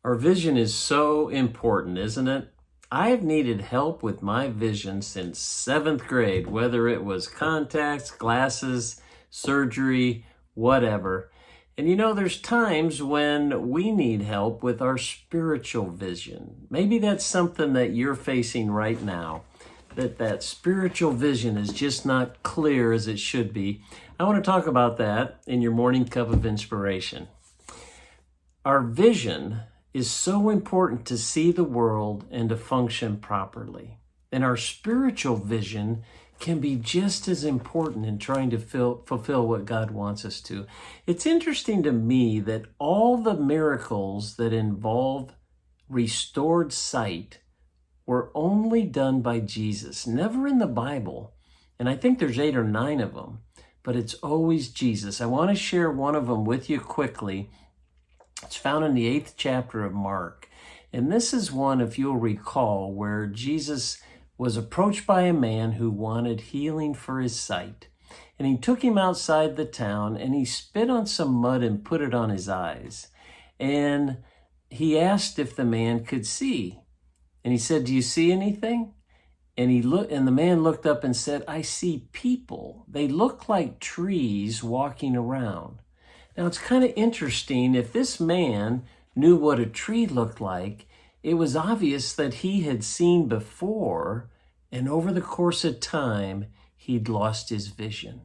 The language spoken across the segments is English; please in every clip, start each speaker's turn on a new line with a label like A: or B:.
A: Our vision is so important, isn't it? I have needed help with my vision since 7th grade, whether it was contacts, glasses, surgery, whatever. And there's times when we need help with our spiritual vision. Maybe that's something that you're facing right now, that spiritual vision is just not clear as it should be. I want to talk about that in your morning cup of inspiration. Our vision is so important to see the world and to function properly. And our spiritual vision can be just as important in trying to fulfill what God wants us to. It's interesting to me that all the miracles that involve restored sight were only done by Jesus, never in the Bible. And I think there's 8 or 9 of them, but it's always Jesus. I want to share one of them with you quickly. It's found in the 8th chapter of Mark. And this is one, if you'll recall, where Jesus was approached by a man who wanted healing for his sight. And he took him outside the town and he spit on some mud and put it on his eyes. And he asked if the man could see. And he said, "Do you see anything?" And the man looked up and said, "I see people. They look like trees walking around." Now, it's kind of interesting. If this man knew what a tree looked like, it was obvious that he had seen before, and over the course of time, he'd lost his vision.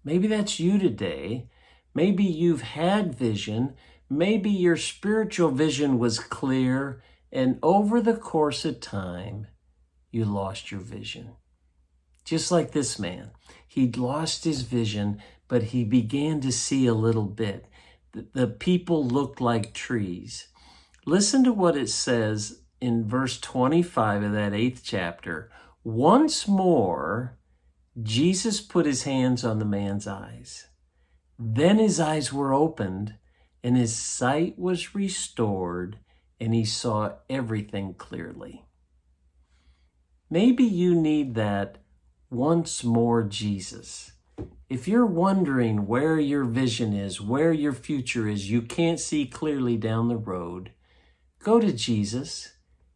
A: Maybe that's you today. Maybe you've had vision. Maybe your spiritual vision was clear, and over the course of time, you lost your vision. Just like this man, he'd lost his vision, but he began to see a little bit. The people looked like trees. Listen to what it says in verse 25 of that 8th chapter. Once more, Jesus put his hands on the man's eyes. Then his eyes were opened, and his sight was restored, and he saw everything clearly. Maybe you need that once more Jesus. If you're wondering where your vision is, where your future is, you can't see clearly down the road, go to Jesus.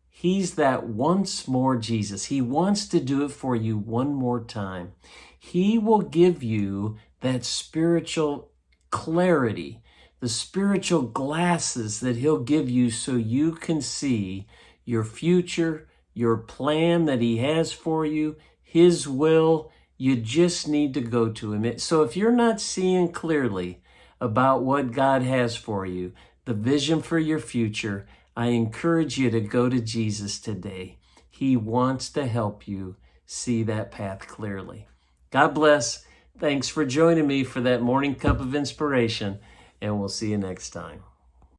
A: He's that once more Jesus. He wants to do it for you one more time. He will give you that spiritual clarity, the spiritual glasses that he'll give you so you can see your future, your plan that he has for you, his will. You just need to go to him. So if you're not seeing clearly about what God has for you, the vision for your future, I encourage you to go to Jesus today. He wants to help you see that path clearly. God bless. Thanks for joining me for that morning cup of inspiration, and we'll see you next time.